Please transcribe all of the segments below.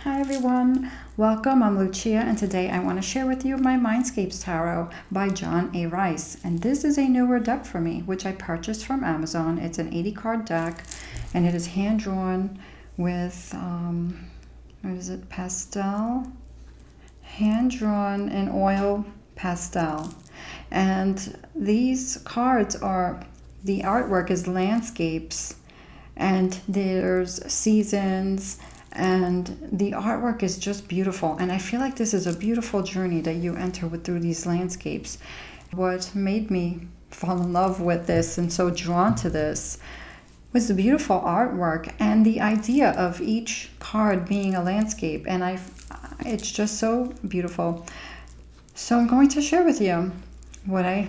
Hi everyone, welcome. I'm Lucia and today I want to share with you my Mindscapes Tarot by John A. Rice. And this is a newer deck for me, which I purchased from Amazon. It's an 80 card deck and it is hand drawn with, what is it, pastel? Hand drawn in oil pastel. And these cards are, the artwork is landscapes and there's seasons. And the artwork is just beautiful. And I feel like this is a beautiful journey that you enter through these landscapes. What made me fall in love with this and so drawn to this was the beautiful artwork and the idea of each card being a landscape. And it's just so beautiful. So I'm going to share with you what I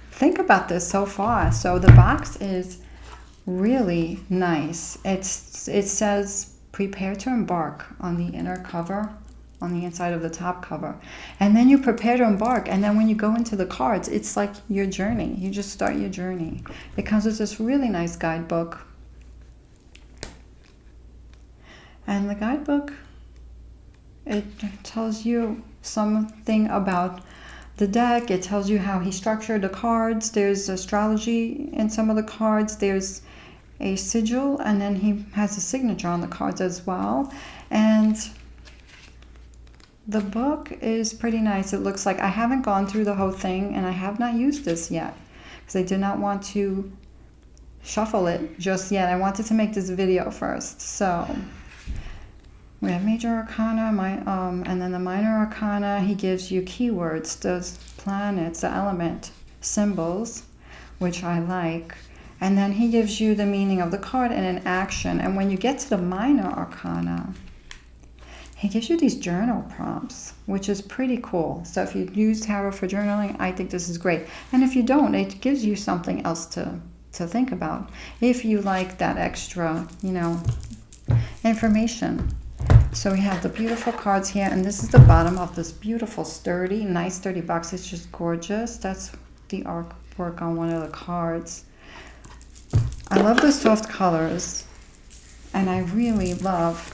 think about this so far. So the box is really nice. It says, prepare to embark on the inner cover, on the inside of the top cover. And then you prepare to embark. And then when you go into the cards, it's like your journey. You just start your journey. It comes with this really nice guidebook. And the guidebook, it tells you something about the deck. It tells you how he structured the cards. There's astrology in some of the cards. There's a sigil, and then he has a signature on the cards as well. And the book is pretty nice. It looks like, I haven't gone through the whole thing and I have not used this yet because I did not want to shuffle it just yet. I wanted to make this video first. So we have major arcana, and then the minor arcana. He gives you keywords, those planets, the element, symbols, which I like. And then he gives you the meaning of the card and an action. And when you get to the minor arcana, he gives you these journal prompts, which is pretty cool. So if you use tarot for journaling, I think this is great. And if you don't, it gives you something else to think about. If you like that extra, information. So we have the beautiful cards here. And this is the bottom of this beautiful, nice sturdy box. It's just gorgeous. That's the artwork on one of the cards. I love the soft colors, and I really love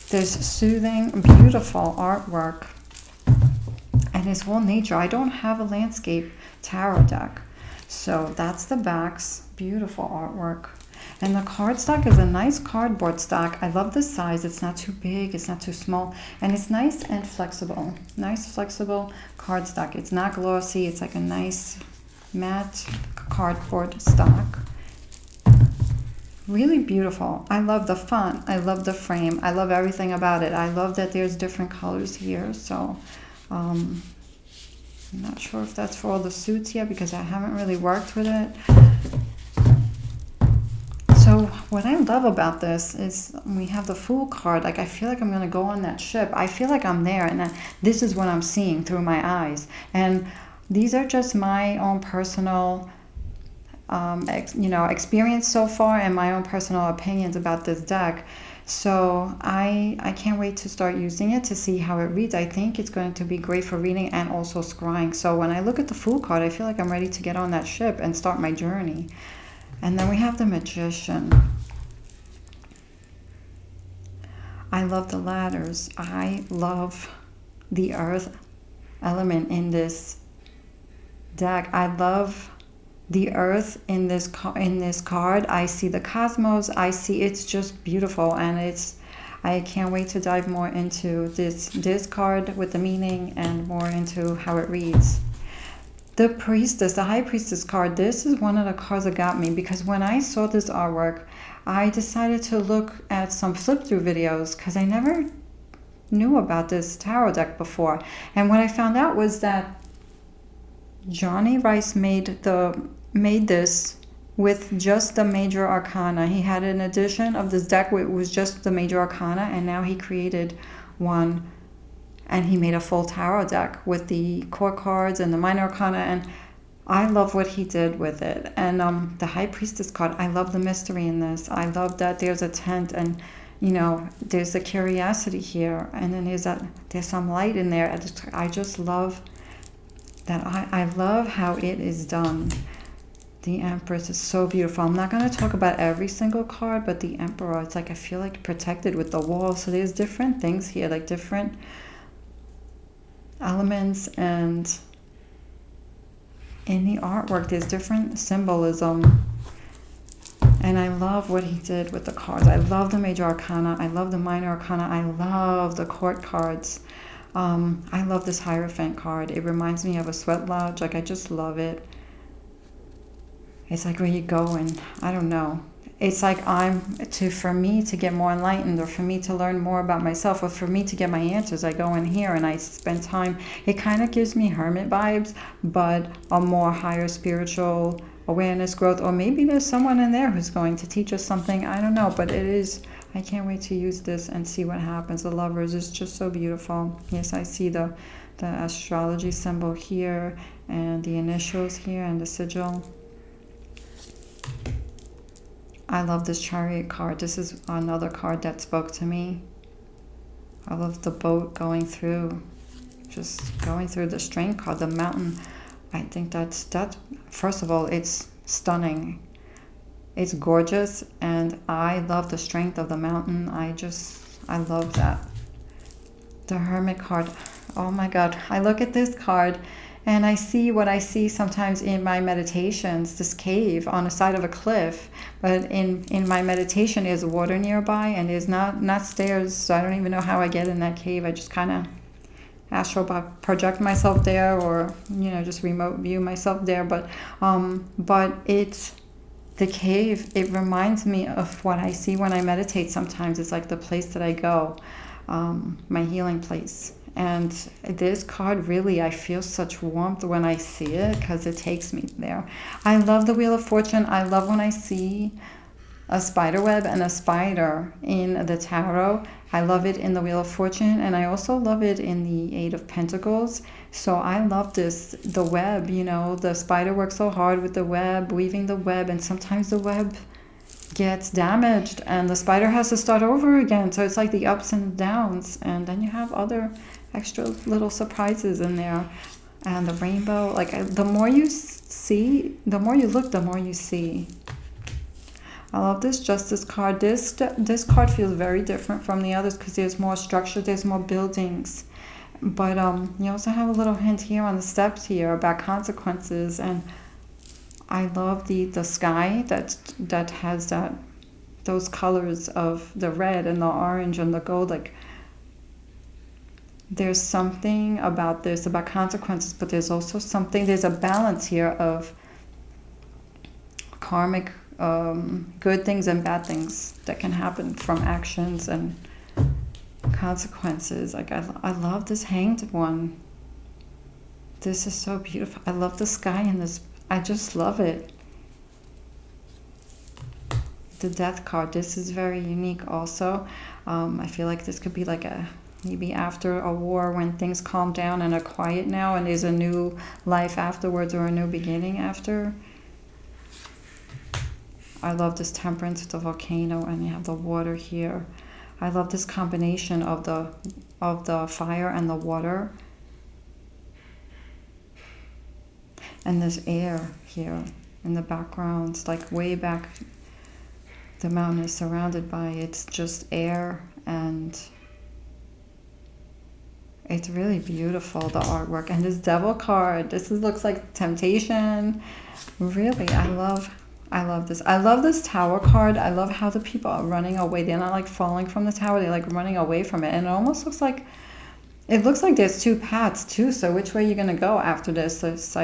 this soothing, beautiful artwork, and it's all nature. I don't have a landscape tarot deck, so that's the back's beautiful artwork. And the cardstock is a nice cardboard stock. I love the size. It's not too big, it's not too small, and it's nice and flexible. Nice, flexible cardstock. It's not glossy. It's like a nice matte cardboard stock. Really beautiful. I love the font. I love the frame. I love everything about it. I love that there's different colors here. So I'm not sure if that's for all the suits yet because I haven't really worked with it. So what I love about this is we have the Fool card. Like, I feel like I'm going to go on that ship. I feel like I'm there, and this is what I'm seeing through my eyes. And these are just my own personal, experience so far, and my own personal opinions about this deck. So I can't wait to start using it to see how it reads. I think it's going to be great for reading and also scrying. So when I look at the Fool card, I feel like I'm ready to get on that ship and start my journey. And then we have the Magician. I love the ladders. I love the earth element in this deck. I love the earth in this card. I see the cosmos. It's just beautiful, and I can't wait to dive more into this card with the meaning and more into how it reads. The Priestess, the High Priestess card. This is one of the cards that got me because when I saw this artwork, I decided to look at some flip through videos because I never knew about this tarot deck before. And what I found out was that Johnny Rice made this with just the major arcana. He had an edition of this deck where it was just the major arcana, and now he created one and he made a full tarot deck with the core cards and the minor arcana, and I love what he did with it. And the High Priestess card, I love the mystery in this. I love that there's a tent, and there's a curiosity here, and then there's some light in there. I just love that. I love how it is done. The Empress is so beautiful. I'm not going to talk about every single card, but the Emperor, it's like I feel like protected with the wall. So there's different things here, like different elements, and in the artwork there's different symbolism. And I love what he did with the cards. I love the Major Arcana. I love the Minor Arcana. I love the Court cards. I love this Hierophant card. It reminds me of a sweat lodge. Like, I just love it. It's like where you go and, I don't know. It's like for me to get more enlightened, or for me to learn more about myself, or for me to get my answers, I go in here and I spend time. It kind of gives me hermit vibes, but a more higher spiritual awareness, growth, or maybe there's someone in there who's going to teach us something. I don't know, but it is, I can't wait to use this and see what happens. The Lovers is just so beautiful. Yes, I see the astrology symbol here, and the initials here, and the sigil. I love this Chariot card. This is another card that spoke to me. I love the boat going through, just going through the Strength card, the mountain. I think that's first of all, it's stunning. It's gorgeous, and I love the strength of the mountain. I love that. The Hermit card. Oh my God. I look at this card and I see what I see sometimes in my meditations, this cave on the side of a cliff. But in my meditation, there's water nearby, and there's not stairs, so I don't even know how I get in that cave. I just kind of astral project myself there, or just remote view myself there. But it's the cave. It reminds me of what I see when I meditate. Sometimes it's like the place that I go, my healing place. And this card, really, I feel such warmth when I see it, because it takes me there. I love the Wheel of Fortune. I love when I see a spider web and a spider in the tarot. I love it in the Wheel of Fortune, and I also love it in the Eight of Pentacles. So I love this, the web, the spider works so hard with the web, weaving the web, and sometimes the web gets damaged and the spider has to start over again. So it's like the ups and downs, and then you have other extra little surprises in there. And the rainbow, the more you see, the more you look, the more you see. I love this Justice card. This card feels very different from the others because there's more structure, there's more buildings. But you also have a little hint here on the steps here about consequences. And I love the sky that has those colors of the red and the orange and the gold. Like, there's something about this, about consequences, but there's also there's a balance here of karmic good things and bad things that can happen from actions and consequences. Like, I love this Hanged one. This is so beautiful. I love the sky in this. I just love it. The Death card. This is very unique also. I feel like this could be like maybe after a war, when things calm down and are quiet now, and there's a new life afterwards, or a new beginning after. I love this Temperance with the volcano, and you have the water here. I love this combination of the fire and the water. And this air here in the background. It's like way back, the mountain is surrounded by, it's just air, and it's really beautiful, the artwork. And this Devil card, looks like temptation. Really, I love this. I love this Tower card. I love how the people are running away. They're not like falling from the tower, they're like running away from it. And it almost looks like, there's two paths too. So which way you're gonna go after this? So it's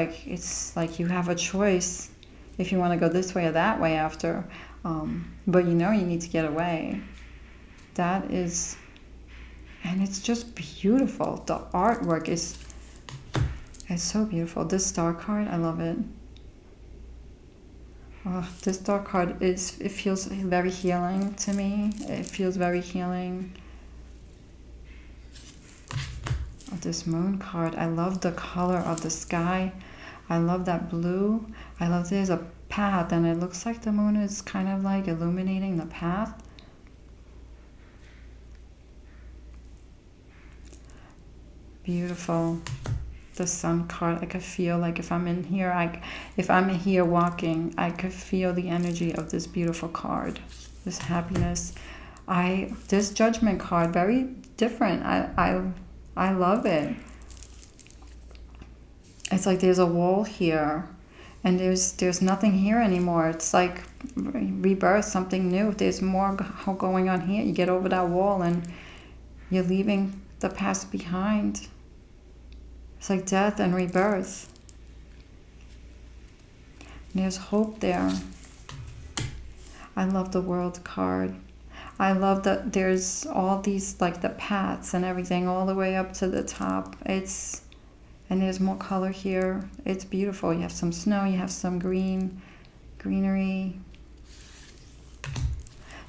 like you have a choice if you want to go this way or that way after. But you need to get away. That is, and it's just beautiful. The artwork is so beautiful. This Star card, I love it. Oh, this Star card it feels very healing to me. It feels very healing. This Moon card, I love the color of the sky. I love that blue. I love there's a path, and it looks like the moon is kind of like illuminating the path. Beautiful. the Sun card. I could feel like if I'm in here, if I'm here walking, I could feel the energy of this beautiful card, this happiness. This Judgment card, very different. I love it. It's like there's a wall here, and there's nothing here anymore. It's like rebirth, something new. There's more going on here. You get over that wall, and you're leaving the past behind. It's like death and rebirth. And there's hope there. I love the World card. I love that there's all these, like the paths and everything all the way up to the top. And there's more color here. It's beautiful. You have some snow, you have some greenery.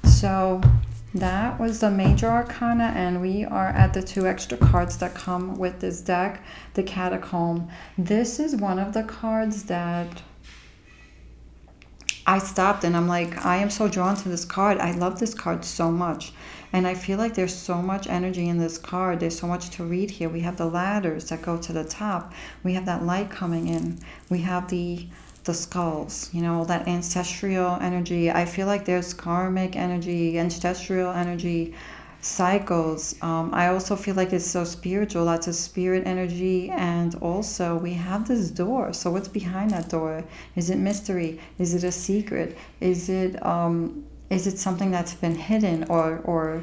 So that was the major arcana, and we are at the 2 extra cards that come with this deck, the Catacomb. This is one of the cards that I stopped and I'm like, I am so drawn to this card. I love this card so much. And I feel like there's so much energy in this card. There's so much to read here. We have the ladders that go to the top. We have that light coming in. We have the skulls, you know, that ancestral energy. I feel like there's karmic energy, ancestral energy, cycles. I also feel like it's so spiritual. Lots of spirit energy. And also we have this door. So what's behind that door? Is it mystery? Is it a secret? Is it something that's been hidden or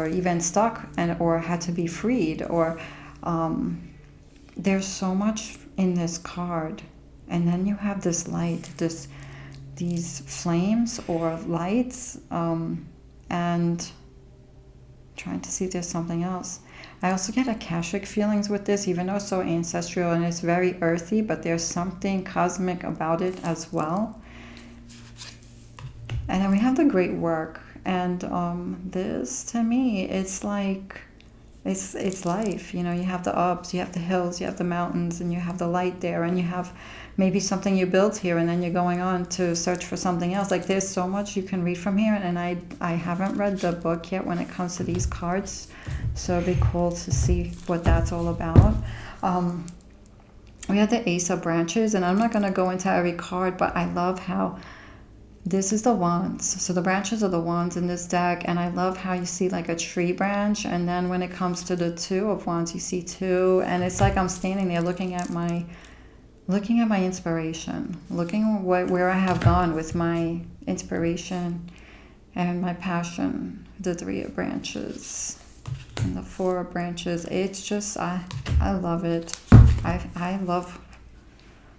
even stuck or had to be freed? Or there's so much in this card. And then you have this light, these flames or lights, and trying to see if there's something else. I also get Akashic feelings with this, even though it's so ancestral and it's very earthy, but there's something cosmic about it as well. And then we have the Great Work, and this, to me, it's like, it's life. You know, you have the ups, you have the hills, you have the mountains, and you have the light there, and you have maybe something you built here, and then you're going on to search for something else. Like, there's so much you can read from here, and I haven't read the book yet when it comes to these cards, so it'd be cool to see what that's all about. We have the Ace of Branches, and I'm not going to go into every card, but I love how this is the wands. So the branches are the wands in this deck, and I love how you see like a tree branch, and then when it comes to the 2 of wands, you see 2, and it's like I'm standing there looking at my inspiration, looking where I have gone with my inspiration and my passion. The 3 of branches and the 4 of branches. It's just, I love it. I love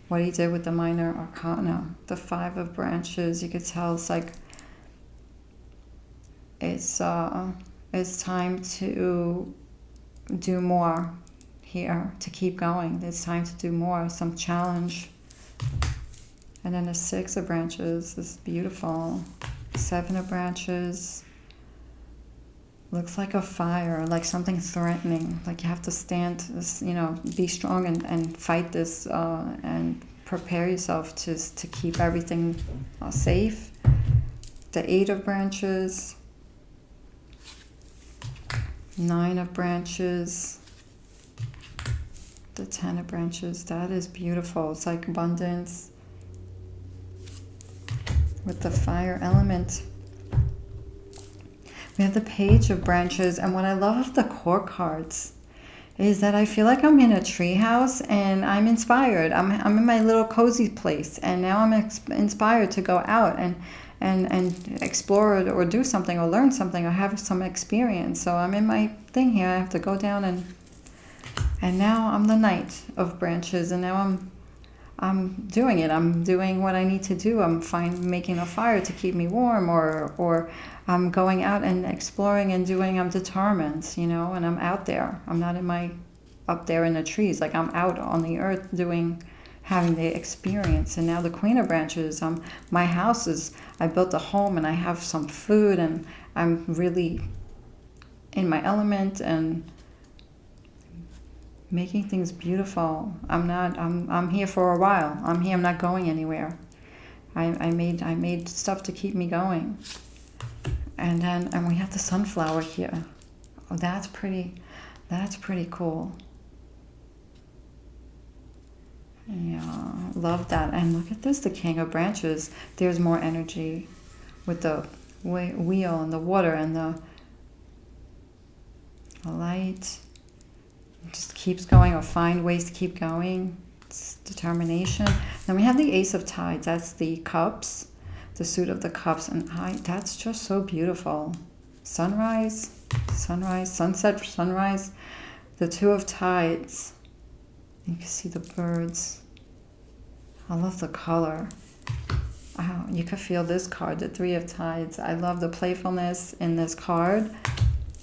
what he did with the minor arcana. The 5 of branches, you could tell it's like, it's time to do more here, to keep going. It's time to do more, some challenge. And then the 6 of branches is beautiful. 7 of branches looks like a fire, like something threatening, like you have to stand, you know, be strong and fight this, and prepare yourself to keep everything safe. The 8 of branches, 9 of branches, the 10 of branches. That is beautiful. It's like abundance with the fire element. We have the Page of Branches, and what I love of the core cards is that I feel like I'm in a tree house and I'm inspired. I'm in my little cozy place, and now I'm inspired to go out and explore or do something or learn something or have some experience. So I'm in my thing here. I have to go down and now I'm the Knight of Branches, and now I'm doing it. I'm doing what I need to do. I'm making a fire to keep me warm, or I'm going out and exploring and doing. I'm determined, you know, and I'm out there. I'm not up there in the trees. Like, I'm out on the earth having the experience. And now the Queen of Branches, my house is, I built a home and I have some food, and I'm really in my element and making things beautiful. I'm here for a while. I'm here. I'm not going anywhere. I made stuff to keep me going. And we have the sunflower here. Oh, that's pretty cool. Yeah, love that. And look at this, the King of Branches. There's more energy with the wheel and the water and the light. It just keeps going, or find ways to keep going. It's determination. Then we have the Ace of Tides. That's the cups, the suit of the cups. And that's just so beautiful. Sunrise, sunrise, sunset, sunrise. The Two of Tides. You can see the birds. I love the color. Oh, you can feel this card, the Three of Tides. I love the playfulness in this card.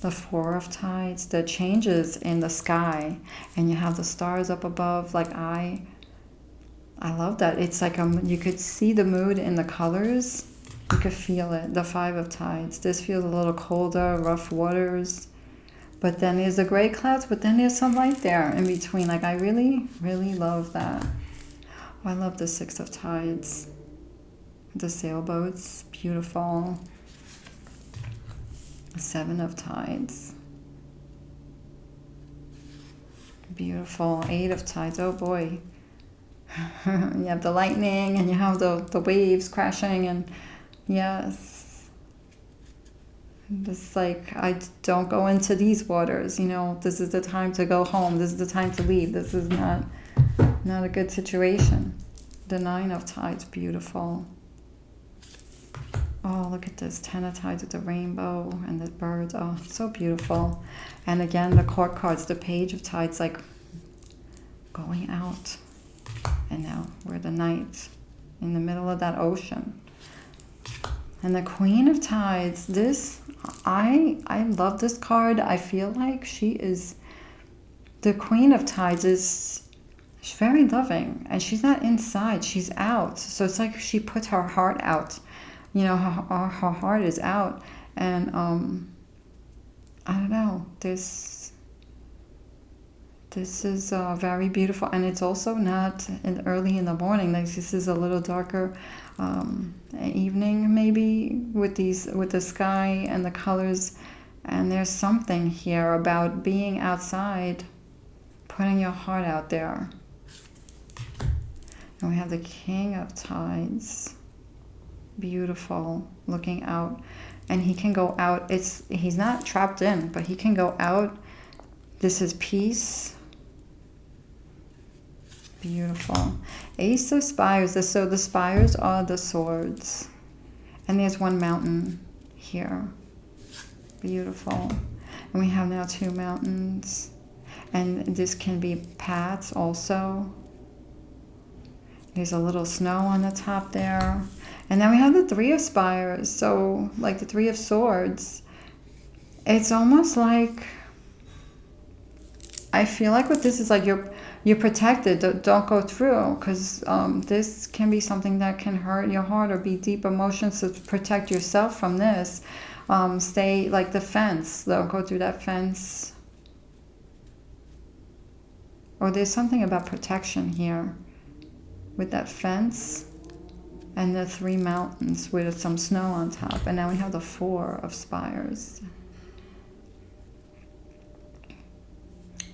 The Four of Tides, the changes in the sky, and you have the stars up above. Like I love that. It's like you could see the mood in the colors. You could feel it. The Five of Tides. This feels a little colder, rough waters. But then there's the gray clouds, but then there's some light there in between. Like I really, really love that. Oh, I love the Six of Tides. The sailboats, beautiful. Seven of Tides. Beautiful. Eight of Tides. Oh boy. You have the lightning and you have the waves crashing, and yes. It's like, I don't go into these waters, you know. This is the time to go home. This is the time to leave. This is not a good situation. The Nine of Tides. Beautiful. Oh, look at this. Ten of Tides with the rainbow and the birds. Oh, so beautiful. And again, the court cards, the Page of Tides, like going out. And now we're the Knight in the middle of that ocean. And the Queen of Tides, this, I love this card. I feel like she is, the Queen of Tides she's very loving. And she's not inside, she's out. So it's like she puts her heart out. You know, her heart is out, and I don't know. This is very beautiful, and it's also not early in the morning. Like this is a little darker evening, maybe with the sky and the colors. And there's something here about being outside, putting your heart out there. And we have the King of Tides. Beautiful, looking out, and he can go out. He's not trapped in, but he can go out. This is peace. Beautiful. Ace of Spires. So the spires are the swords, and there's one mountain here. Beautiful. And we have now two mountains, and this can be paths also. There's a little snow on the top there. And then we have the Three of Spires. So like the Three of Swords. It's almost like, I feel like with this is like you're protected. Don't go through, because this can be something that can hurt your heart or be deep emotions. So to protect yourself from this, stay like the fence. Don't go through that fence. Or there's something about protection here with that fence and the three mountains with some snow on top. And now we have the Four of Spires.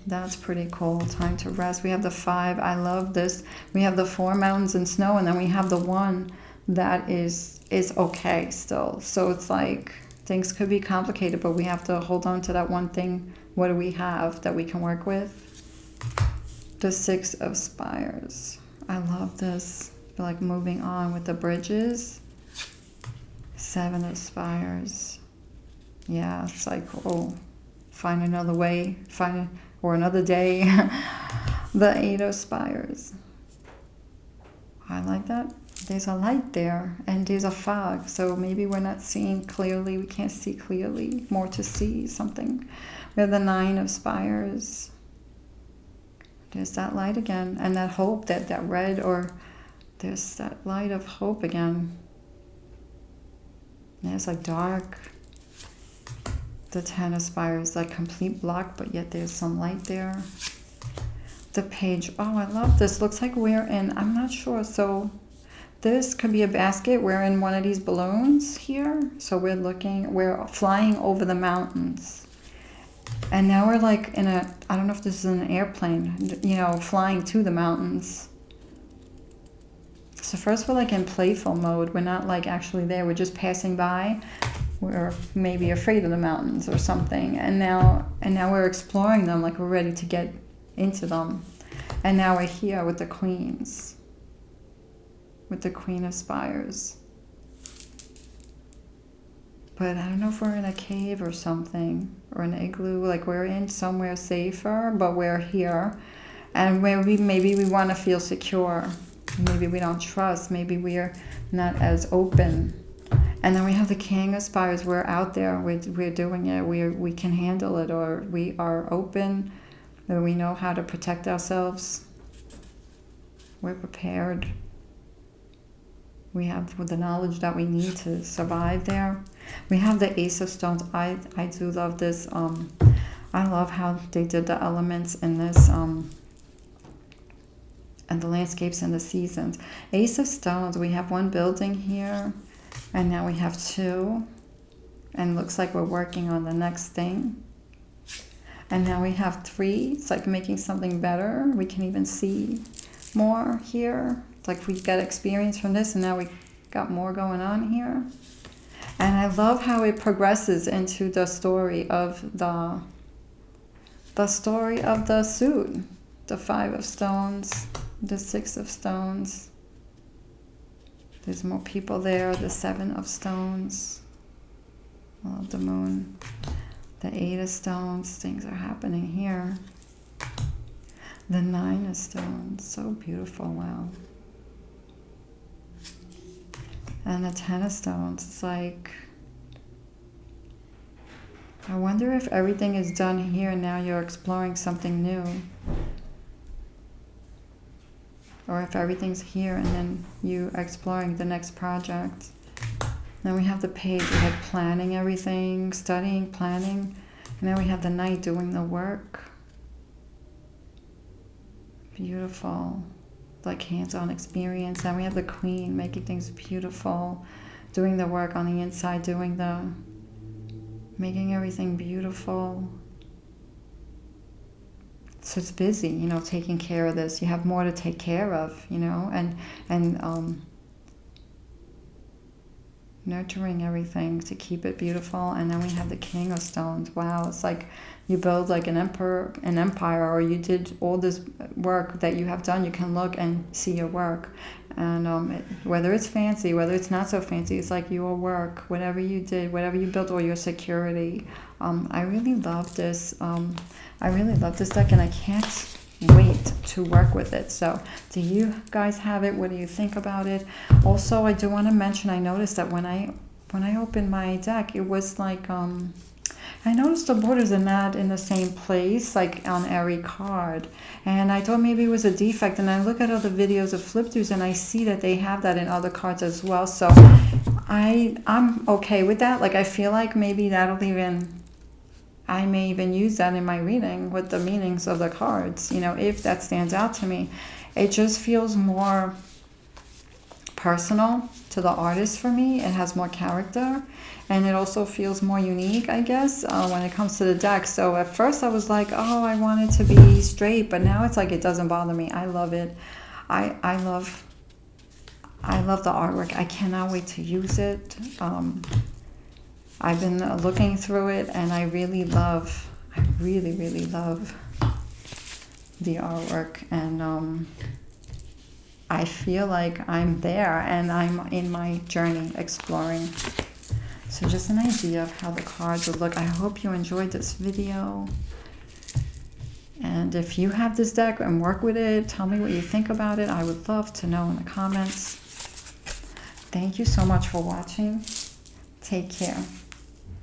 That's pretty cool. Time to rest. We have the Five. I love this. We have the four mountains and snow, and then we have the one that is okay still. So it's like things could be complicated, but we have to hold on to that one thing. What do we have that we can work with? The Six of Spires. I love this. I feel like moving on with the bridges. Seven of Spires. Yeah, it's like, oh, find another way, or another day. The Eight of Spires. I like that. There's a light there, and there's a fog, so maybe we're not seeing clearly. We can't see clearly. More to see something. We have the Nine of Spires. There's that light again, and that hope, that red, or there's that light of hope again. And it's like dark. The Ten of Spires, like complete block, but yet there's some light there. The Page. Oh, I love this. Looks like we're in, I'm not sure. So this could be a basket. We're in one of these balloons here. So we're flying over the mountains. And now we're like in I don't know if this is an airplane, you know, flying to the mountains. So first we're like in playful mode. We're not like actually there. We're just passing by. We're maybe afraid of the mountains or something. And now we're exploring them, like we're ready to get into them. And now we're here with the queens. With the Queen of Spires. But I don't know if we're in a cave or something, or an igloo, like we're in somewhere safer, but we're here. And where maybe we want to feel secure. Maybe we don't trust. Maybe we're not as open. And then we have the King of Spires. We're out there. We're doing it. We can handle it, or we are open. Or we know how to protect ourselves. We're prepared. We have the knowledge that we need to survive there. We have the Ace of Stones. I do love this. I love how they did the elements in this, and the landscapes and the seasons. Ace of Stones, we have one building here, and now we have two. And looks like we're working on the next thing. And now we have three. It's like making something better. We can even see more here. It's like we got experience from this, and now we got more going on here. And I love how it progresses into the story of the suit. The Five of Stones, the Six of Stones. There's more people there. The Seven of Stones. I love the moon. The Eight of Stones. Things are happening here. The Nine of Stones. So beautiful. Wow. And the Ten of Stones. It's like, I wonder if everything is done here and now you're exploring something new. Or if everything's here and then you are exploring the next project. Then we have the Page, like planning everything, studying, planning. And then we have the Knight doing the work. Beautiful. Like hands-on experience. And we have the Queen making things beautiful, doing the work on the inside, making everything beautiful. So it's busy, you know, taking care of this. You have more to take care of, you know, and nurturing everything to keep it beautiful. And then we have the King of Stones. Wow, it's like you build like an empire, or you did all this work that you have done. You can look and see your work, and whether it's fancy, whether it's not so fancy, it's like your work, whatever you did, whatever you built, or your security. I really love this. I really love this deck, and I can't wait to work with it. So do you guys have it? What do you think about it? Also, I do want to mention, I noticed that when I opened my deck, it was like I noticed the borders are not in the same place, like on every card. And I thought maybe it was a defect. And I look at other videos of flip throughs and I see that they have that in other cards as well. So I'm okay with that. Like, I feel like maybe I may even use that in my reading with the meanings of the cards, you know, if that stands out to me. It just feels more personal to the artist for me. It has more character, and it also feels more unique, I guess, when it comes to the deck. So at first I was like, oh, I want it to be straight, but now it's like it doesn't bother me. I love it. I love the artwork. I cannot wait to use it. I've been looking through it, and I really love the artwork, and I feel like I'm there and I'm in my journey exploring. So just an idea of how the cards would look. I hope you enjoyed this video. And if you have this deck and work with it, tell me what you think about it. I would love to know in the comments. Thank you so much for watching. Take care.